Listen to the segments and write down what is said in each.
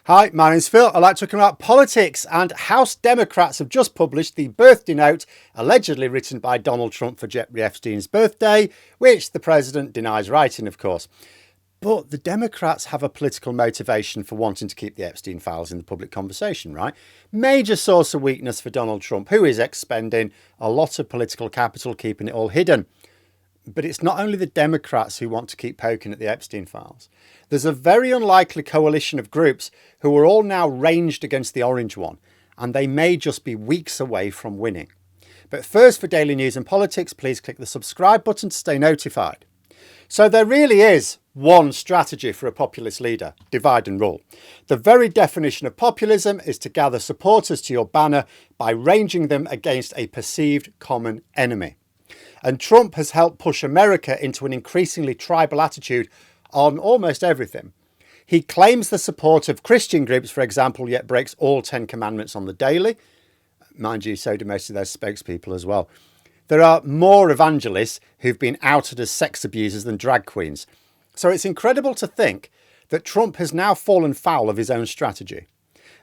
Hi, my name's Phil. I like talking about politics, and House Democrats have just published the birthday note allegedly written by Donald Trump for Jeffrey Epstein's birthday, which the president denies writing, of course. But the Democrats have a political motivation for wanting to keep the Epstein Files in the public conversation, right? Major source of weakness for Donald Trump, who is expending a lot of political capital keeping it all hidden. But it's not only the Democrats who want to keep poking at the Epstein Files. There's a very unlikely coalition of groups who are all now ranged against the orange one, and they may just be weeks away from winning. But first, for daily news and politics, please click the subscribe button to stay notified. So there really is one strategy for a populist leader: divide and rule. The very definition of populism is to gather supporters to your banner by ranging them against a perceived common enemy. And Trump has helped push America into an increasingly tribal attitude on almost everything. He claims the support of Christian groups, for example, yet breaks all 10 commandments on the daily. Mind you, so do most of their spokespeople as well. There are more evangelists who've been outed as sex abusers than drag queens. So it's incredible to think that Trump has now fallen foul of his own strategy.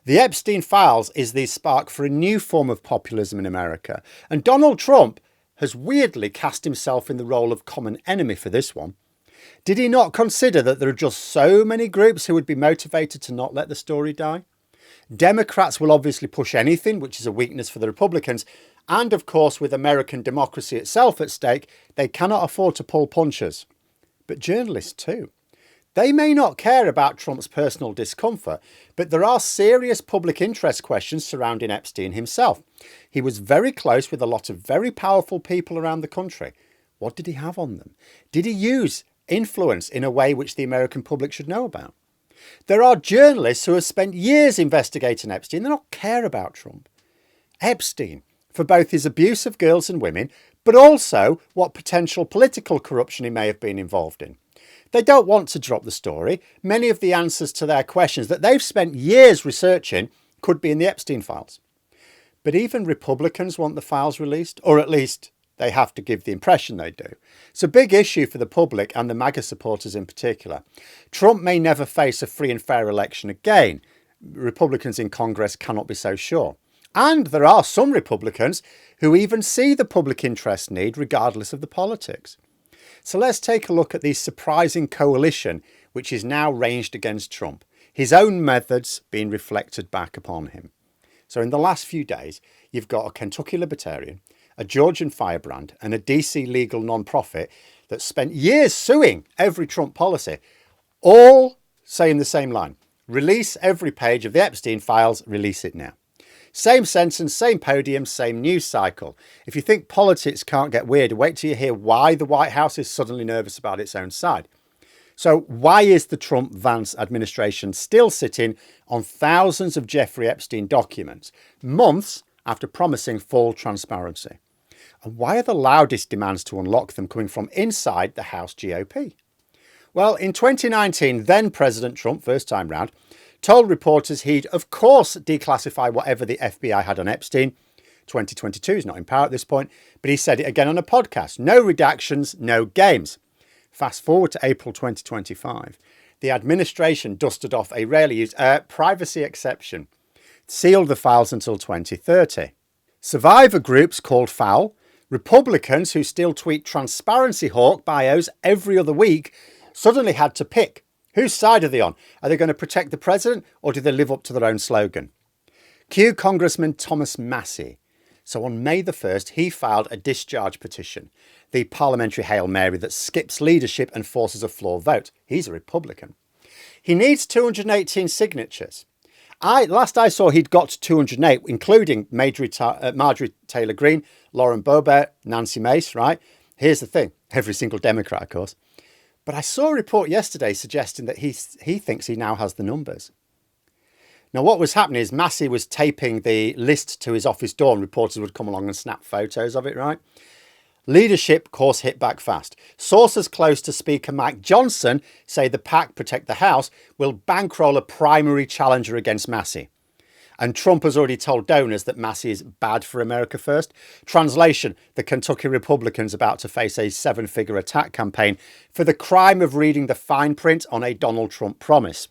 The Epstein Files is the spark for a new form of populism in America. And Donald Trump has weirdly cast himself in the role of common enemy for this one. Did he not consider that there are just so many groups who would be motivated to not let the story die? Democrats will obviously push anything, which is a weakness for the Republicans. And of course, with American democracy itself at stake, they cannot afford to pull punches. But journalists too. They may not care about Trump's personal discomfort, but there are serious public interest questions surrounding Epstein himself. He was very close with a lot of very powerful people around the country. What did he have on them? Did he use influence in a way which the American public should know about? There are journalists who have spent years investigating Epstein. They don't care about Trump. Epstein, for both his abuse of girls and women, but also what potential political corruption he may have been involved in. They don't want to drop the story. Many of the answers to their questions that they've spent years researching could be in the Epstein Files. But even Republicans want the files released, or at least they have to give the impression they do. It's a big issue for the public and the MAGA supporters in particular. Trump may never face a free and fair election again. Republicans in Congress cannot be so sure. And there are some Republicans who even see the public interest need regardless of the politics. So let's take a look at the surprising coalition which is now ranged against Trump, his own methods being reflected back upon him. So in the last few days, you've got a Kentucky Libertarian, a Georgian firebrand, and a DC legal non-profit that spent years suing every Trump policy, all saying the same line: release every page of the Epstein Files, release it now. Same sentence, same podium, same news cycle. If you think politics can't get weird, wait till you hear why the White House is suddenly nervous about its own side. So why is the Trump-Vance administration still sitting on thousands of Jeffrey Epstein documents, months after promising full transparency? And why are the loudest demands to unlock them coming from inside the House GOP? Well, in 2019, then President Trump, first time round, told reporters he'd, of course, declassify whatever the FBI had on Epstein. 2022 is not in power at this point, but he said it again on a podcast. No redactions, no games. Fast forward to April 2025. The administration dusted off a rarely used privacy exception, sealed the files until 2030. Survivor groups called foul, Republicans who still tweet transparency hawk bios every other week, suddenly had to pick. Whose side are they on? Are they going to protect the president, or do they live up to their own slogan? Cue Congressman Thomas Massie. So on May the 1st, he filed a discharge petition, the parliamentary Hail Mary that skips leadership and forces a floor vote. He's a Republican. He needs 218 signatures. Last I saw, he'd got to 208, including Marjorie Taylor Greene, Lauren Boebert, Nancy Mace, right? Here's the thing. Every single Democrat, of course. But I saw a report yesterday suggesting that he thinks he now has the numbers. Now, what was happening is Massey was taping the list to his office door and reporters would come along and snap photos of it, right? Leadership, of course, hit back fast. Sources close to Speaker Mike Johnson say the PAC, Protect the House, will bankroll a primary challenger against Massey. And Trump has already told donors that Massey is bad for America first. Translation, the Kentucky Republicans about to face a 7-figure attack campaign for the crime of reading the fine print on a Donald Trump promise.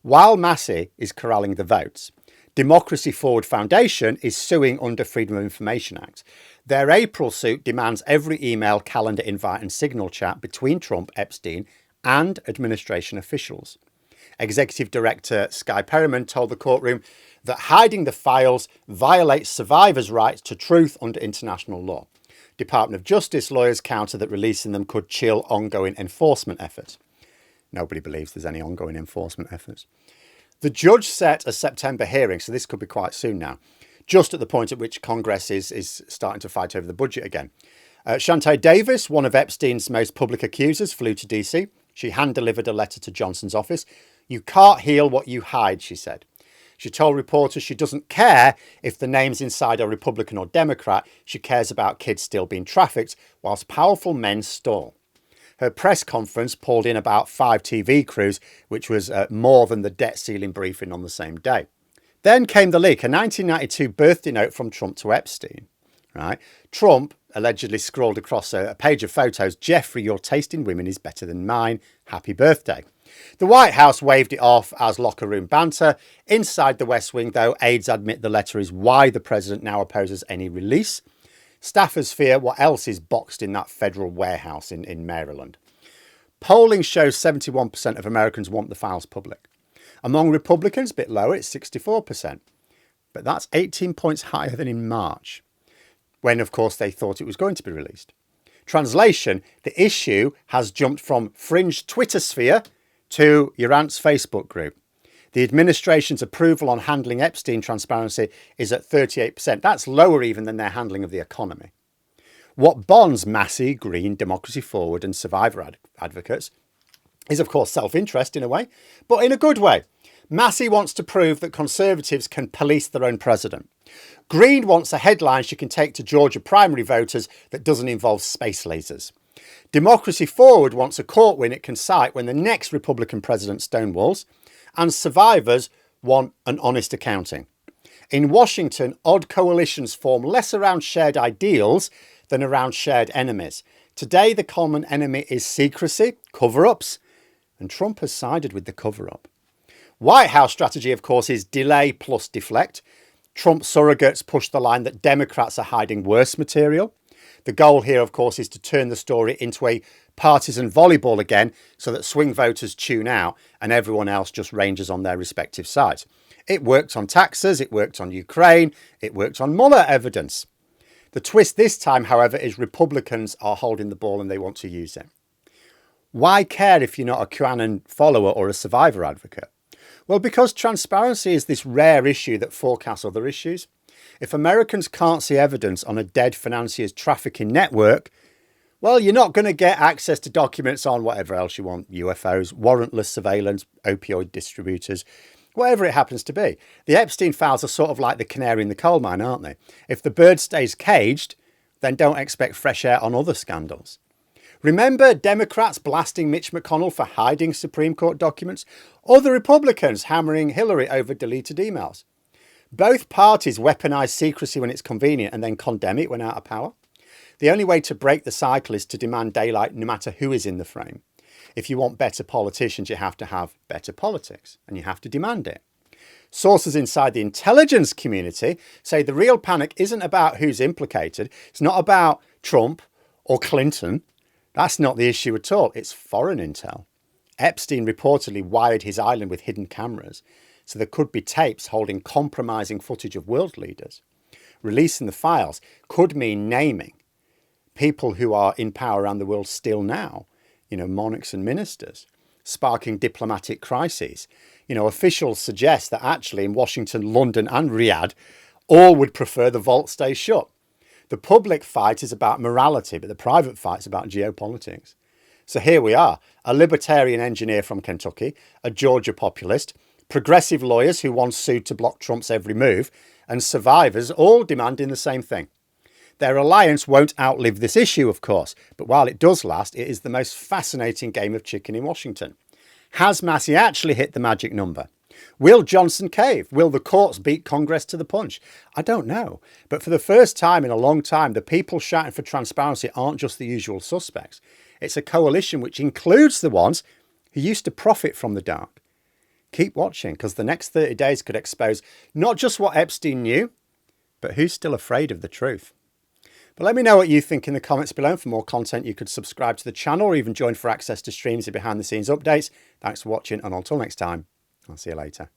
While Massey is corralling the votes, Democracy Forward Foundation is suing under Freedom of Information Act. Their April suit demands every email, calendar invite and signal chat between Trump, Epstein and administration officials. Executive Director Skye Perryman told the courtroom that hiding the files violates survivors' rights to truth under international law. Department of Justice lawyers counter that releasing them could chill ongoing enforcement efforts. Nobody believes there's any ongoing enforcement efforts. The judge set a September hearing, so this could be quite soon now, just at the point at which Congress is starting to fight over the budget again. Shantae Davis, one of Epstein's most public accusers, flew to DC. She hand-delivered a letter to Johnson's office. "You can't heal what you hide," she said. She told reporters she doesn't care if the names inside are Republican or Democrat. She cares about kids still being trafficked whilst powerful men stall. Her press conference pulled in about 5 TV crews, which was more than the debt ceiling briefing on the same day. Then came the leak, a 1992 birthday note from Trump to Epstein. Right? Trump allegedly scrolled across a page of photos. "Jeffrey, your taste in women is better than mine. Happy birthday." The White House waved it off as locker room banter. Inside the West Wing, though, aides admit the letter is why the president now opposes any release. Staffers fear what else is boxed in that federal warehouse in Maryland. Polling shows 71% of Americans want the files public. Among Republicans, a bit lower, it's 64%. But that's 18 points higher than in March, when, of course, they thought it was going to be released. Translation, the issue has jumped from fringe Twitter sphere to your aunt's Facebook group. The administration's approval on handling Epstein transparency is at 38%. That's lower even than their handling of the economy. What bonds Massey, Green, Democracy Forward and survivor advocates is, of course, self-interest in a way, but in a good way. Massey wants to prove that Conservatives can police their own president. Green wants a headline she can take to Georgia primary voters that doesn't involve space lasers. Democracy Forward wants a court win it can cite when the next Republican president stonewalls. And survivors want an honest accounting. In Washington, odd coalitions form less around shared ideals than around shared enemies. Today, the common enemy is secrecy, cover-ups, and Trump has sided with the cover-up. White House strategy, of course, is delay plus deflect. Trump surrogates push the line that Democrats are hiding worse material. The goal here, of course, is to turn the story into a partisan volleyball again so that swing voters tune out and everyone else just ranges on their respective sides. It worked on taxes, it worked on Ukraine, it worked on Mueller evidence. The twist this time, however, is Republicans are holding the ball and they want to use it. Why care if you're not a QAnon follower or a survivor advocate? Well, because transparency is this rare issue that forecasts other issues. If Americans can't see evidence on a dead financier's trafficking network, well, you're not going to get access to documents on whatever else you want, UFOs, warrantless surveillance, opioid distributors, whatever it happens to be. The Epstein Files are sort of like the canary in the coal mine, aren't they? If the bird stays caged, then don't expect fresh air on other scandals. Remember Democrats blasting Mitch McConnell for hiding Supreme Court documents, or the Republicans hammering Hillary over deleted emails? Both parties weaponize secrecy when it's convenient and then condemn it when out of power. The only way to break the cycle is to demand daylight no matter who is in the frame. If you want better politicians, you have to have better politics and you have to demand it. Sources inside the intelligence community say the real panic isn't about who's implicated. It's not about Trump or Clinton. That's not the issue at all. It's foreign intel. Epstein reportedly wired his island with hidden cameras, so there could be tapes holding compromising footage of world leaders. Releasing the files could mean naming people who are in power around the world still now, monarchs and ministers, sparking diplomatic crises. Officials suggest that actually in Washington, London and Riyadh, all would prefer the vault stay shut. The public fight is about morality, but the private fight is about geopolitics. So here we are, a libertarian engineer from Kentucky, a Georgia populist, progressive lawyers who once sued to block Trump's every move, and survivors all demanding the same thing. Their alliance won't outlive this issue, of course, but while it does last, it is the most fascinating game of chicken in Washington. Has Massey actually hit the magic number? Will Johnson cave? Will the courts beat Congress to the punch? I don't know. But for the first time in a long time, the people shouting for transparency aren't just the usual suspects. It's a coalition which includes the ones who used to profit from the dark. keep watching, because the next 30 days could expose not just what Epstein knew, but who's still afraid of the truth. But let me know what you think in the comments below. And for more content, you could subscribe to the channel or even join for access to streams and behind the scenes updates. Thanks for watching, and until next time, I'll see you later.